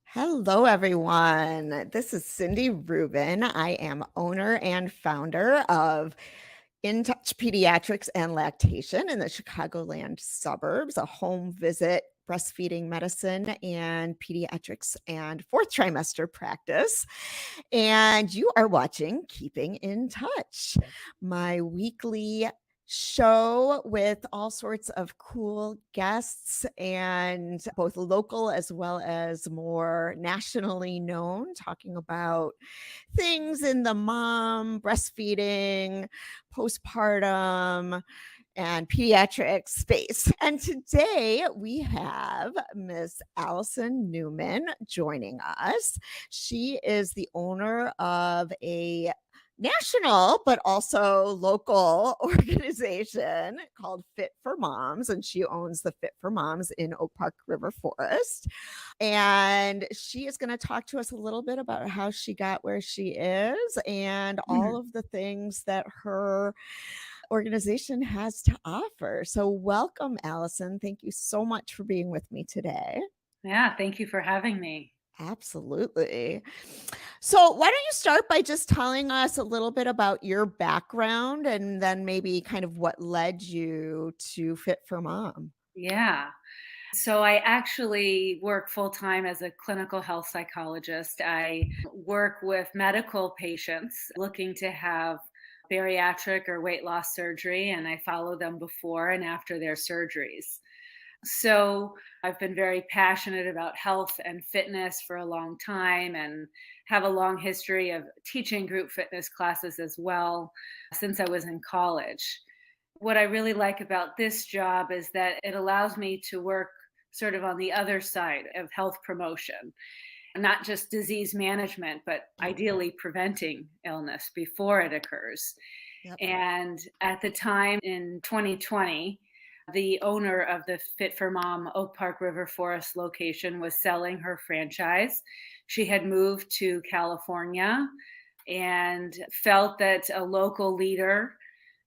Hello, everyone. This is Cindy Rubin. I am owner and founder of In Touch Pediatrics and Lactation in the Chicagoland suburbs, a home visit breastfeeding medicine and pediatrics and fourth trimester practice. And you are watching Keeping in Touch, my weekly show with all sorts of cool guests and both local as well as more nationally known, talking about things in the mom, breastfeeding, postpartum, and pediatric space. And today we have Miss Alison Newman joining us. She is the owner of a national but also local organization called Fit4Moms, and she owns the Fit4Moms in Oak Park River Forest. And she is going to talk to us a little bit about how she got where she is and all of the things that her organization has to offer. So welcome, Alison. Thank you so much for being with me today. Yeah, thank you for having me. Absolutely. So why don't you start by just telling us a little bit about your background and then maybe kind of what led you to Fit4Mom? Yeah. So I actually work full time as a clinical health psychologist. I work with medical patients looking to have bariatric or weight loss surgery, and I follow them before and after their surgeries. So I've been very passionate about health and fitness for a long time and have a long history of teaching group fitness classes as well since I was in college. What I really like about this job is that it allows me to work sort of on the other side of health promotion, not just disease management, but ideally preventing illness before it occurs. Yep. And at the time in 2020, the owner of the Fit4Mom Oak Park River Forest location was selling her franchise. She had moved to California and felt that a local leader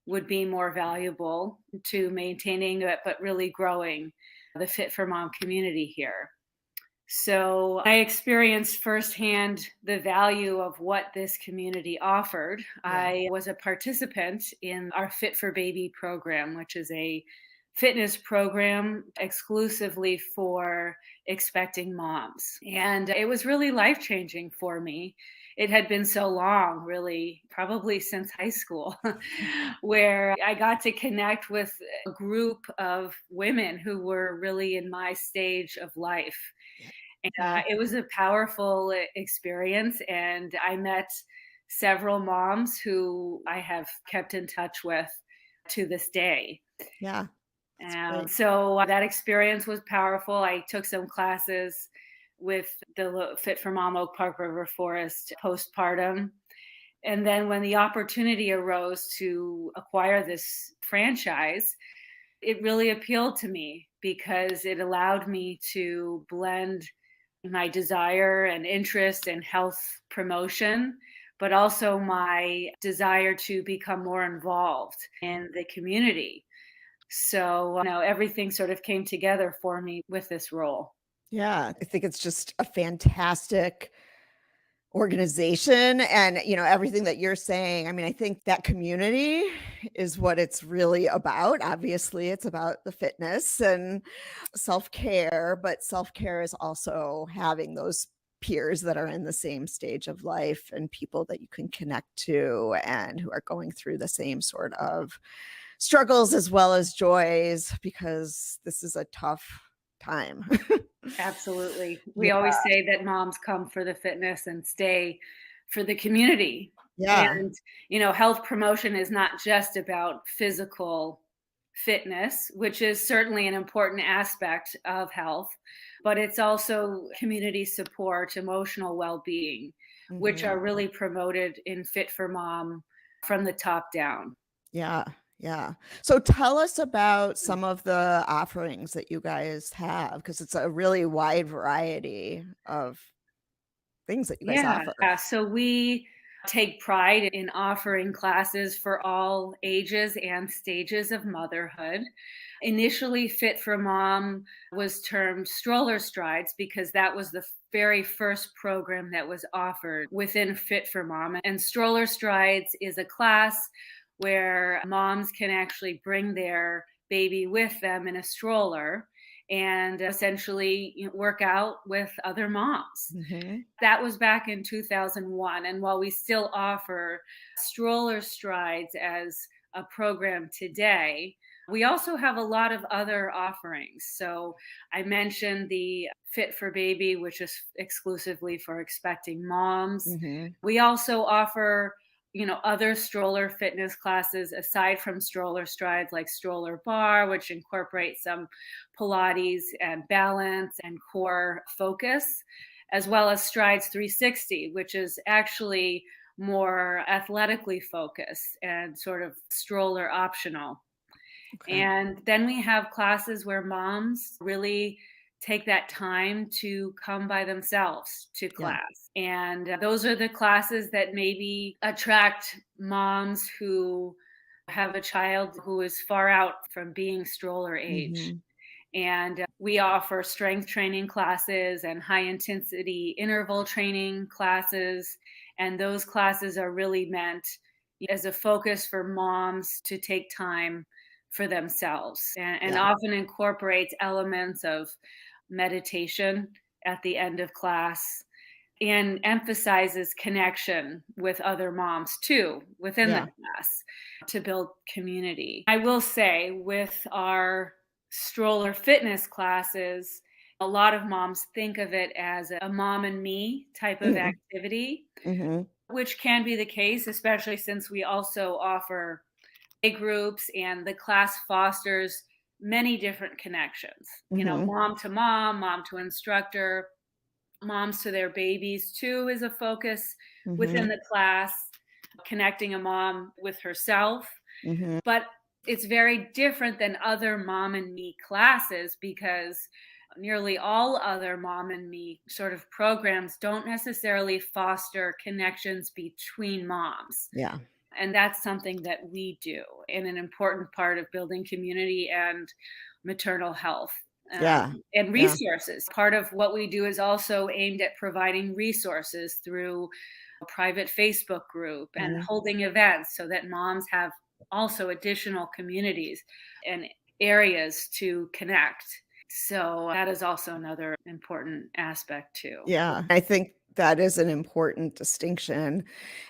would be more valuable to maintaining it, but really growing the Fit4Mom community here. So I experienced firsthand the value of what this community offered. Yeah. I was a participant in our Fit4Baby program, which is a fitness program exclusively for expecting moms. And it was really life-changing for me. It had been so long, really, probably since high school, where I got to connect with a group of women who were really in my stage of life. And it was a powerful experience. And I met several moms who I have kept in touch with to this day. Yeah. So that experience was powerful. I took some classes with the Fit4Mom Oak Park River Forest postpartum. And then when the opportunity arose to acquire this franchise, it really appealed to me because it allowed me to blend my desire and interest in health promotion, but also my desire to become more involved in the community. So, everything sort of came together for me with this role. Yeah, I think it's just a fantastic organization and, everything that you're saying. I mean, I think that community is what it's really about. Obviously, it's about the fitness and self-care, but self-care is also having those peers that are in the same stage of life and people that you can connect to and who are going through the same sort of struggles as well as joys, because this is a tough time. Absolutely. We always say that moms come for the fitness and stay for the community. Yeah. And, health promotion is not just about physical fitness, which is certainly an important aspect of health, but it's also community support, emotional well-being, which are really promoted in Fit4Mom from the top down. Yeah. Yeah. So tell us about some of the offerings that you guys have, because it's a really wide variety of things that you guys offer. So we take pride in offering classes for all ages and stages of motherhood. Initially, Fit for Mom was termed Stroller Strides because that was the very first program that was offered within Fit for Mom. And Stroller Strides is a class where moms can actually bring their baby with them in a stroller and essentially work out with other moms. Hmm. That was back in 2001. And while we still offer Stroller Strides as a program today, we also have a lot of other offerings. So I mentioned the Fit for Baby, which is exclusively for expecting moms. Hmm. We also offer other stroller fitness classes aside from Stroller Strides, like Stroller Bar, which incorporates some Pilates and balance and core focus, as well as Strides 360, which is actually more athletically focused and sort of stroller optional. Okay. And then we have classes where moms really take that time to come by themselves to Yeah. class. And those are the classes that maybe attract moms who have a child who is far out from being stroller age. Hmm. And we offer strength training classes and high intensity interval training classes. And those classes are really meant as a focus for moms to take time for themselves and Yeah. often incorporates elements of meditation at the end of class and emphasizes connection with other moms too within the Yeah. class to build community. I will say, with our stroller fitness classes, a lot of moms think of it as a mom and me type of Hmm. activity, Hmm. which can be the case, especially since we also offer play groups and the class fosters many different connections. Hmm. Mom to instructor, moms to their babies too is a focus within Hmm. the class, connecting a mom with herself. Hmm. But it's very different than other mom and me classes because nearly all other mom and me sort of programs don't necessarily foster connections between moms. Yeah. And that's something that we do and an important part of building community and maternal health. Yeah. And Yeah. resources. Part of what we do is also aimed at providing resources through a private Facebook group and Mhm. holding events so that moms have also additional communities and areas to connect. So that is also another important aspect too. Yeah, I think that is an important distinction,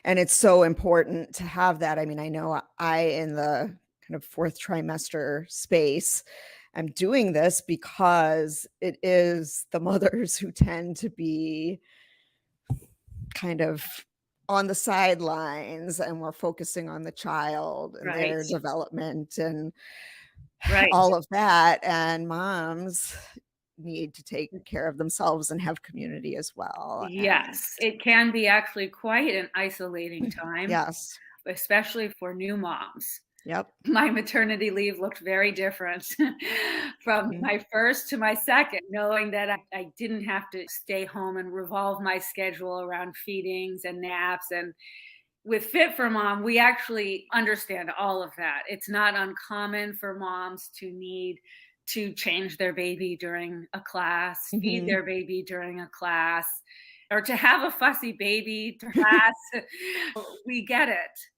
and it's so important to have that. I mean, I know in the kind of 4th trimester space, I'm doing this because it is the mothers who tend to be kind of on the sidelines, and we're focusing on the child and Right. their development and Right. all of that, and moms need to take care of themselves and have community as well, and Yes, it can be actually quite an isolating time, yes. especially for new moms. Yep. My maternity leave looked very different from Mhm. my first to my second, knowing that I didn't have to stay home and revolve my schedule around feedings and naps. And with Fit for Mom, we actually understand all of that. It's not uncommon for moms to need to change their baby during a class, feed Mhm. their baby during a class, or to have a fussy baby to class. We get it.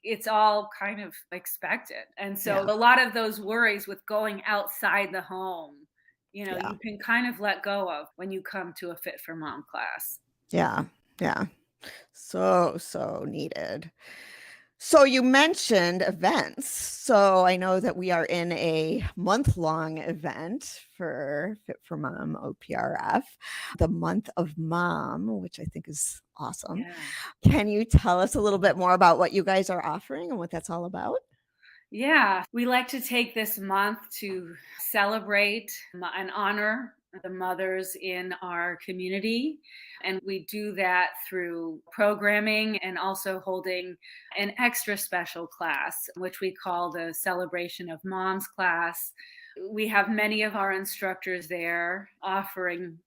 It's all kind of expected. And so Yeah, a lot of those worries with going outside the home, yeah, you can kind of let go of when you come to a Fit for Mom class. yeah, yeah. So, so needed. So you mentioned events. So I know that we are in a month-long event for Fit for Mom OPRF, the month of mom, which I think is awesome. Yeah. Can you tell us a little bit more about what you guys are offering and what that's all about? Yeah, we like to take this month to celebrate and honor the mothers in our community. And we do that through programming and also holding an extra special class, which we call the Celebration of Moms class. We have many of our instructors there offering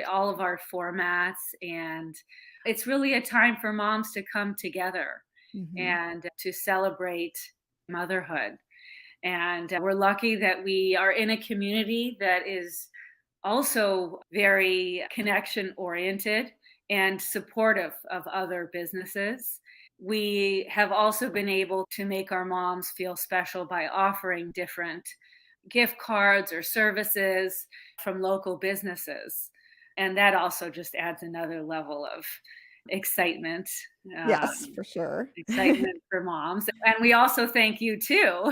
all of our formats and It's really a time for moms to come together Mhm. and to celebrate motherhood. And we're lucky that we are in a community that is also very connection oriented and supportive of other businesses. We have also been able to make our moms feel special by offering different gift cards or services from local businesses. And that also just adds another level of excitement. Yes, Um, for sure. excitement for moms. And we also thank you too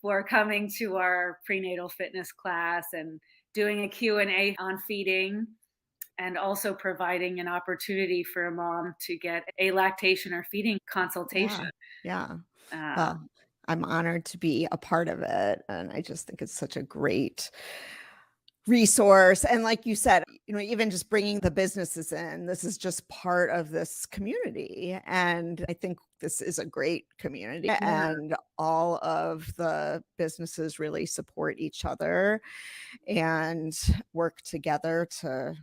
for coming to our prenatal fitness class and doing a Q&A on feeding and also providing an opportunity for a mom to get a lactation or feeding Yeah, consultation. yeah. Well, Um, I'm honored to be a part of it, and I just think it's such a great resource, and like you said, even just bringing the businesses in, this is just part of this community, and I think this is a great community, yeah, and all of the businesses really support each other and work together to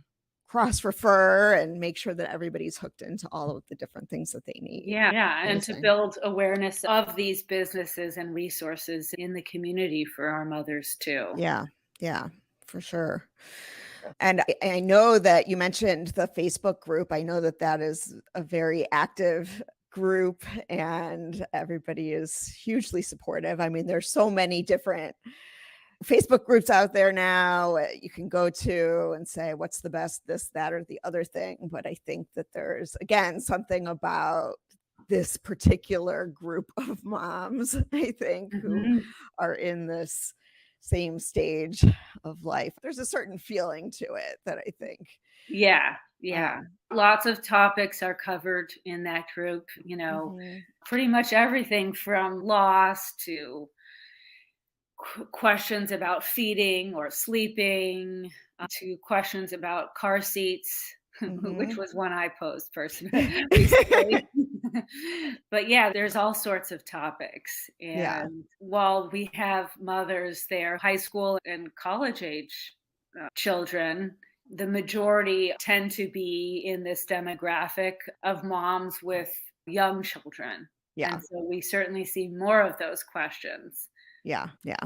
cross refer and make sure that everybody's hooked into all of the different things that they need. yeah, and to Amazing. build awareness of these businesses and resources in the community for our mothers too. Yeah, yeah, for sure. And I know that you mentioned the Facebook group. I know that that is a very active group and everybody is hugely supportive. I mean, there's so many different Facebook groups out there now, you can go to and say, what's the best, this, that, or the other thing. But I think that there's, again, something about this particular group of moms, I think, who Mhm. are in this same stage of life. There's a certain feeling to it that I think. Yeah, yeah. Um, Lots of topics are covered in that group, mhm, pretty much everything from loss to questions about feeding or sleeping, to questions about car seats, which mhm. was one I posed personally recently. But yeah, there's all sorts of topics. Yeah, And while we have mothers there, high school and college age children, the majority tend to be in this demographic of moms with young children. yeah, And so we certainly see more of those questions. yeah, yeah.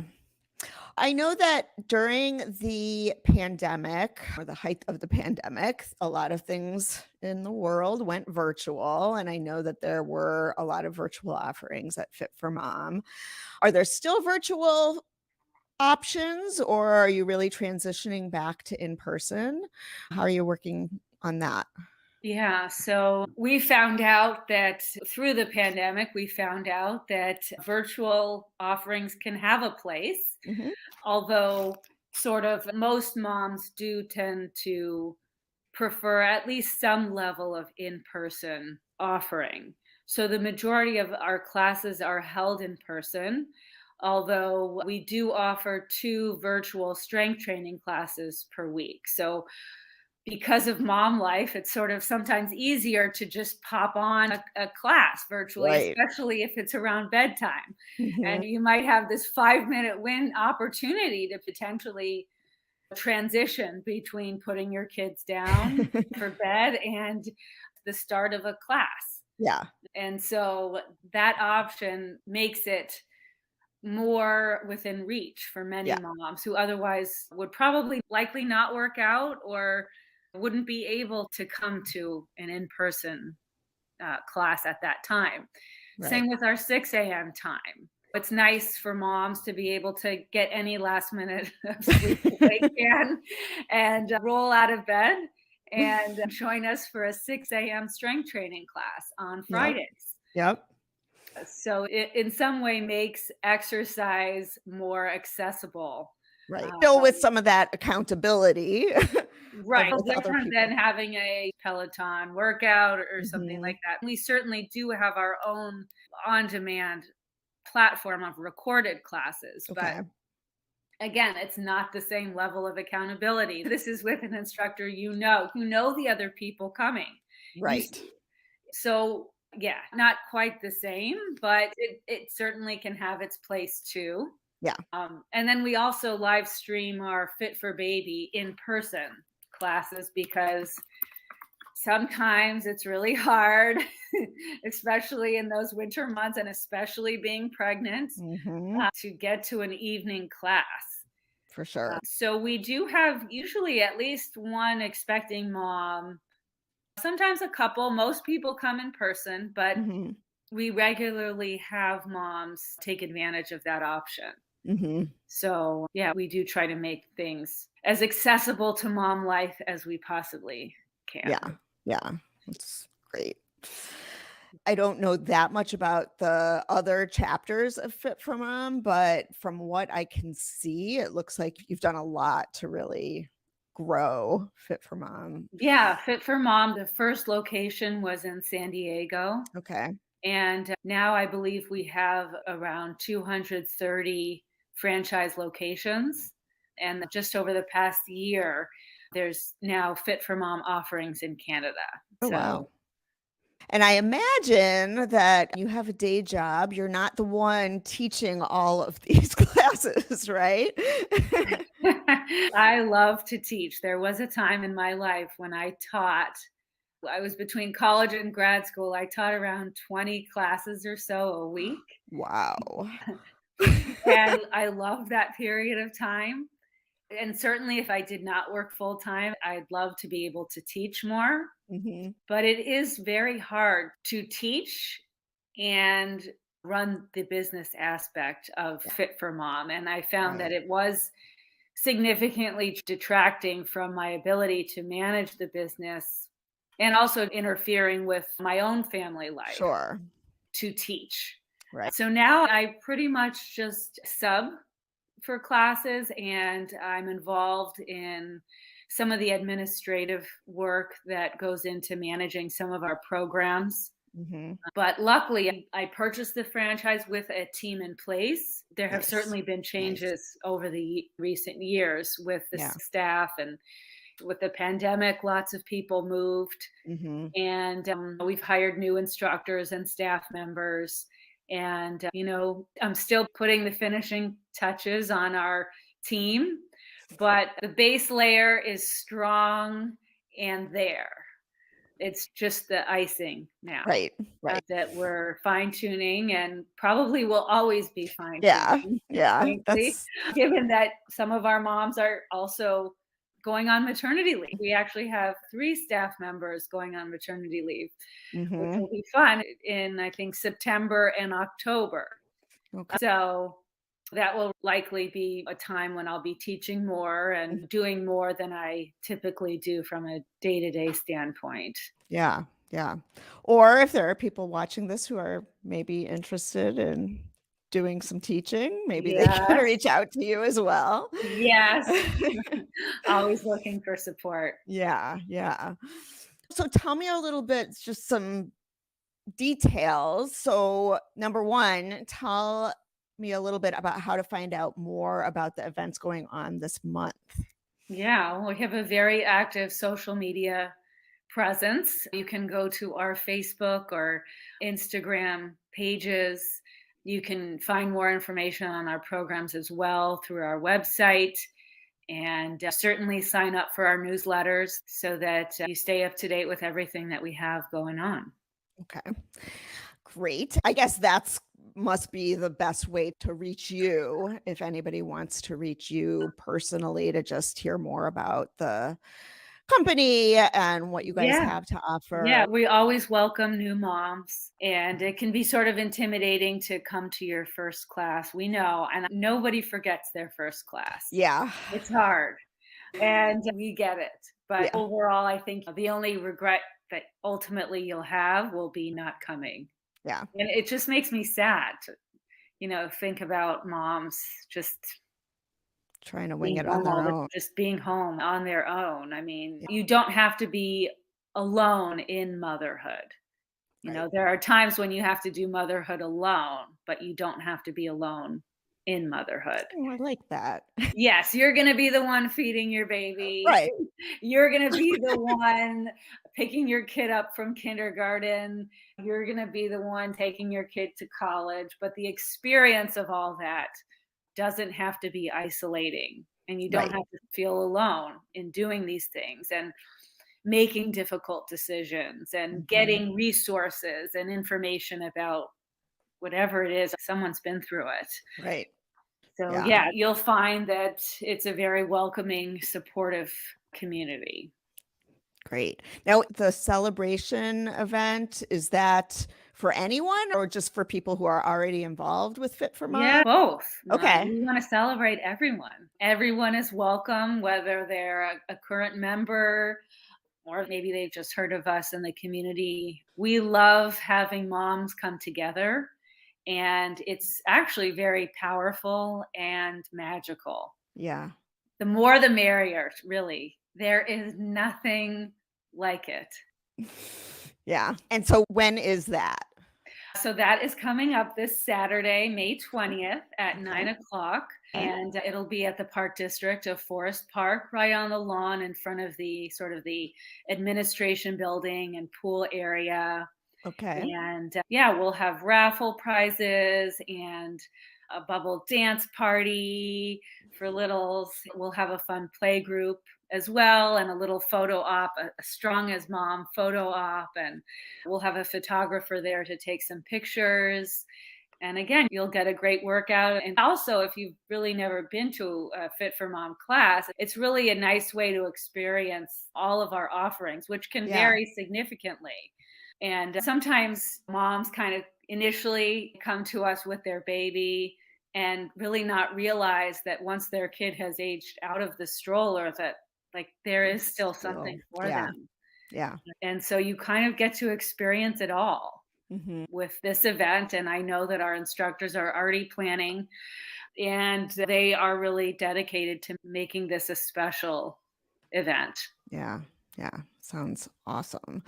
I know that during the pandemic or the height of the pandemic, a lot of things in the world went virtual. And I know that there were a lot of virtual offerings at Fit for Mom. Are there still virtual options or are you really transitioning back to in person? How are you working on that? Yeah, so we found out that through the pandemic, we found out that virtual offerings can have a place, Hmm. although sort of most moms do tend to prefer at least some level of in person offering. So the majority of our classes are held in person, although we do offer two virtual strength training classes per week. So because of mom life, it's sort of sometimes easier to just pop on a class virtually, Right. especially if it's around bedtime. Hmm. And you might have this 5-minute win opportunity to potentially transition between putting your kids down for bed and the start of a class. Yeah. And so that option makes it more within reach for many Yeah. moms who otherwise would probably likely not work out or wouldn't be able to come to an in person class at that time. Right. Same with our 6 a.m. time. It's nice for moms to be able to get any last minute of sleep that they can and roll out of bed and join us for a 6 a.m. strength training class on Yep. Fridays. Yep. So it in some way makes exercise more accessible. Right. Uh, Still with some of that accountability of right. with other Different than people. having a Peloton workout or something like Mhm. that. We certainly do have our own on demand platform of recorded classes, but Okay. again, it's not the same level of accountability. This is with an instructor who know the other people coming. You Right. see. So yeah, not quite the same, but it certainly can have its place too. Yeah. And then we also live stream our Fit for Baby in person classes because Sometimes it's really hard, especially in those winter months and especially being pregnant, Mhm. to get to an evening class. For sure. So we do have usually at least one expecting mom, sometimes a couple. Most people come in person, but Mhm. we regularly have moms take advantage of that option. Mhm. So, yeah, we do try to make things as accessible to mom life as we possibly Yeah. can. Yeah. That's great. I don't know that much about the other chapters of Fit for Mom, but from what I can see, it looks like you've done a lot to really grow Fit for Mom. Yeah, Fit for Mom, the first location was in San Diego. Okay. And now I believe we have around 230 franchise locations. And just over the past year, there's now Fit for Mom offerings in Canada. Oh, wow. So And I imagine that you have a day job. You're not the one teaching all of these classes, right? I love to teach. There was a time in my life when I was between college and grad school. I taught around 20 classes or so a week. Wow. And I love that period of time. And certainly, if I did not work full time, I'd love to be able to teach more. Mhm. But it is very hard to teach and run the business aspect of Fit for Mom. And I found that Right. it was significantly detracting from my ability to manage the business and also interfering with my own family life Sure. to teach. Right. So now I pretty much just sub for classes and I'm involved in some of the administrative work that goes into managing some of our programs. Mhm. But luckily, I purchased the franchise with a team in place. There have Nice. certainly been Nice. changes over the recent years with the Yeah. staff and with the pandemic, lots of people moved. Mhm. And we've hired new instructors and staff members. And, I'm still putting the finishing touches on our team, but the base layer is strong and there. It's just the icing now Right. Right. that we're fine tuning and probably will always be fine Yeah. tuning, Yeah. frankly, given that some of our moms are also going on maternity leave. We actually have 3 staff members going on maternity leave, which Mhm. will be fun in, I think, September and October. Okay. So that will likely be a time when I'll be teaching more and doing more than I typically do from a day-to-day standpoint. Yeah. Yeah. Or if there are people watching this who are maybe interested in doing some teaching, maybe they can Yes, reach out to you as well. yes. Always looking for support. Yeah. Yeah. So tell me a little bit, just some details. So, number 1, tell me a little bit about how to find out more about the events going on this month. Yeah, we have a very active social media presence. You can go to our Facebook or Instagram pages. You can find more information on our programs as well through our website. And certainly sign up for our newsletters so that you stay up to date with everything that we have going on. Okay. Great. I guess that's must be the best way to reach you if anybody wants to reach you personally to just hear more about the company and what you guys Yeah. have to Yeah, offer. we always welcome new moms, and it can be sort of intimidating to come to your first class. We know, and nobody forgets their first class. Yeah. It's hard, and we get it. But Yeah. overall, I think the only regret that ultimately you'll have will be not coming. Yeah. And it just makes me sad to, think about moms just Trying to wing being it on home their all the own. just being home on their own. I mean, Yeah. you don't have to be alone in motherhood. Right. There are times when you have to do motherhood alone, but you don't have to be alone in motherhood. Oh, I like that. Yes, you're gonna be the one feeding your baby. Right. You're gonna be the one picking your kid up from kindergarten. You're gonna be the one taking your kid to college, but the experience of all that doesn't have to be isolating, and you don't Right. have to feel alone in doing these things, and making difficult decisions and Mhm. getting resources and information about whatever it is, someone's been through it. Right. So, Yeah. yeah, you'll find that it's a very welcoming, supportive community. Great. Now, the celebration event, is that for anyone or just for people who are already involved with Fit for Yeah, Mom? both. Okay. We want to celebrate everyone. Everyone is welcome, whether they're a current member or maybe they've just heard of us in the community. We love having moms come together, and it's actually very powerful and magical. Yeah. The more the merrier, really. There is nothing like it. Yeah. And so when is that? So that is coming up this Saturday, May 20th at Okay. 9 o'clock. Okay. And it'll be at the Park District of Forest Park, right on the lawn in front of the sort of the administration building and pool area. Okay. And yeah, we'll have raffle prizes and a bubble dance party for littles. We'll have a fun play group as well, and a little photo op, a strong as mom photo op. And we'll have a photographer there to take some pictures. And again, you'll get a great workout. And also, if you've really never been to a Fit for Mom class, it's really a nice way to experience all of our offerings, which can Yeah. vary significantly. And sometimes moms kind of initially come to us with their baby and really not realize that once their kid has aged out of the stroller, that like there is There's still still, something for yeah. them. Yeah. And so you kind of get to experience it all Mhm. with this event. And I know that our instructors are already planning, and they are really dedicated to making this a special event. Yeah. Yeah. Sounds awesome.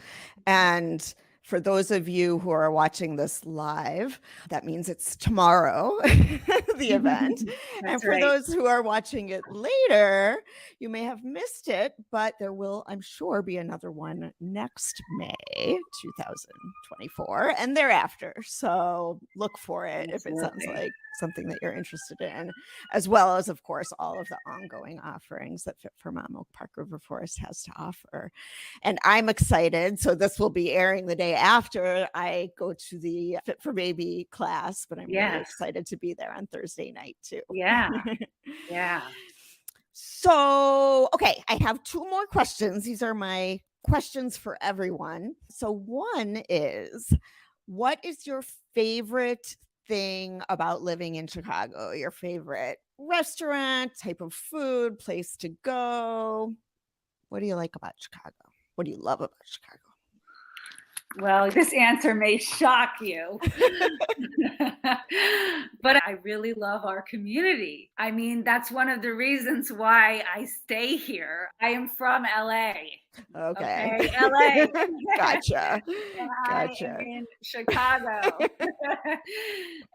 And for those of you who are watching this live, that means it's tomorrow, the event. And That's for right. those who are watching it later, you may have missed it, but there will, I'm sure, be another one next May 2024 and thereafter. So look for it if it sounds Absolutely. like something that you're interested in, as well as, of course, all of the ongoing offerings that Fit for Mom Oak Park River Forest has to offer. And I'm excited. So this will be airing the day after I go to the Fit for Baby class, but I'm really Yes. excited to be there on Thursday night too. Yeah. Yeah. So, okay, I have two more questions. These are my questions for everyone. So, one is, what is your favorite thing about living in Chicago? Your favorite restaurant, type of food, place to go? What do you like about Chicago? What do you love about Chicago? Well, this answer may shock you, but I really love our community. I mean, that's one of the reasons why I stay here. I am from LA. Okay. Okay, LA. Gotcha. And I am Gotcha. in Chicago.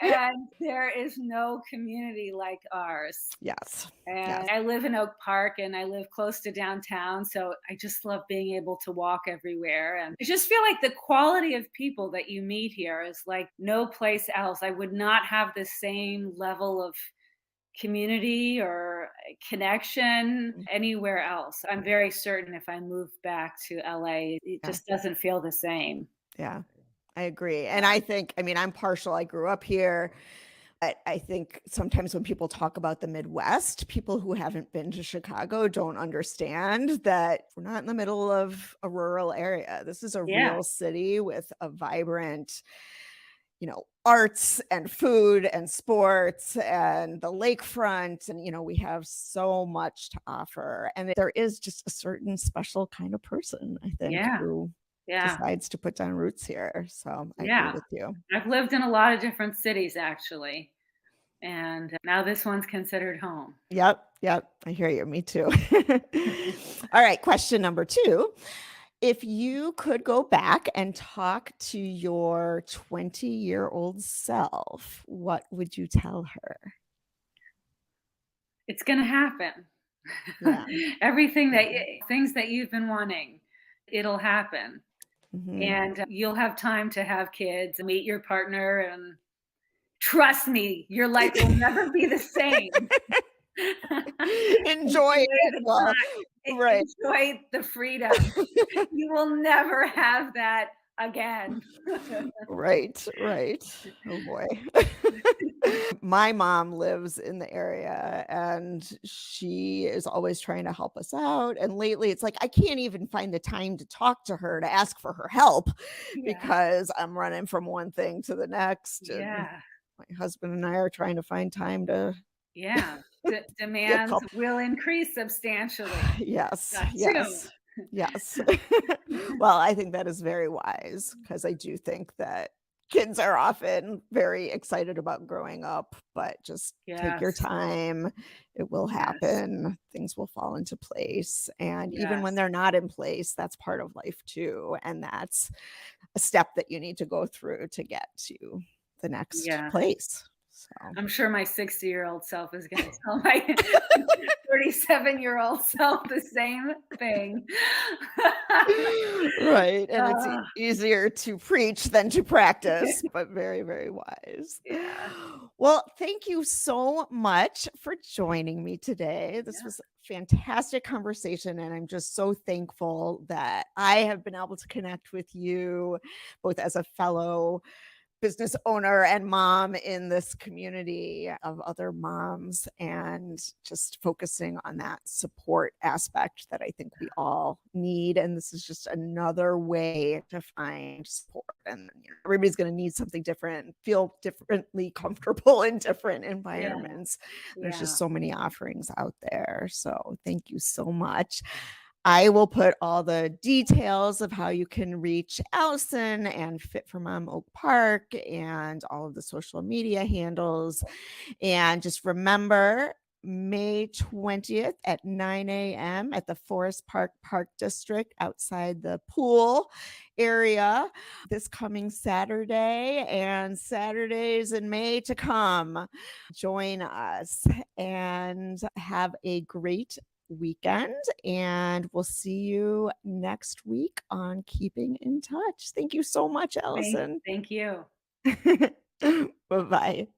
And there is no community like ours. Yes. Yes. And I live in Oak Park and I live close to downtown. So I just love being able to walk everywhere. And I just feel like the quality of people that you meet here is like no place else. I would not have the same level of community or connection Mm, anywhere else. I'm very certain if I move back to LA, it yeah. just doesn't feel the same. Yeah. I agree. And I think, I mean, I'm partial. I grew up here. I think sometimes when people talk about the Midwest, people who haven't been to Chicago don't understand that we're not in the middle of a rural area. This is a Yeah. real city with a vibrant, arts and food and sports and the lakefront. And, we have so much to offer. And there is just a certain special kind of person, I think, Yeah. who Yeah. decides to put down roots here. So I agree Yeah. with you. I've lived in a lot of different cities actually. And now this one's considered home. Yep, yep. I hear you. Me too. All right, question number 2. If you could go back and talk to your 20-year-old self, what would you tell her? It's going to happen. Yeah. Everything Yeah. things that you've been wanting, it'll happen. Mhm. And you'll have time to have kids, meet your partner, and trust me, your life will never be the same. Enjoy Enjoy it the while time. right. Enjoy the freedom. You will never have that again. Right, right. Oh boy. My mom lives in the area and she is always trying to help us out. And lately it's like I can't even find the time to talk to her to ask for her help Yeah, because I'm running from one thing to the next. And yeah, my husband and I are trying to find time to yeah. get Demands help. will increase substantially, Yes, soon. yes, yes. Well, I think that is very wise because I do think that kids are often very excited about growing up, but just take your Yes, time. It will yes, happen. Things will fall into place. And even when yes, they're not in place, that's part of life too. And that's a step that you need to go through to get to the next yeah. place. So I'm sure my 60-year-old self is gonna tell my 37-year-old self the same thing. right, and it's Ugh, easier to preach than to practice, but very, very wise. yeah, Well, thank you so much for joining me today. This yeah, was a fantastic conversation, and I'm just so thankful that I have been able to connect with you both as a fellow business owner and mom in this community of other moms and just focusing on that support aspect that I think we all need. And this is just another way to find support. And everybody's going to need something different, and feel differently comfortable in different yeah, environments. There's yeah. just so many offerings out there. So thank you so much. I will put all the details of how you can reach Allison and Fit for Mom Oak Park and all of the social media handles. And just remember, May 20th at 9 a.m. at the Forest Park Park District outside the pool area this coming Saturday and Saturdays in May to come. Join us and have a great weekend. And we'll see you next week on Keeping in Touch. Thank you so much, Thank Allison. thank you. Bye bye.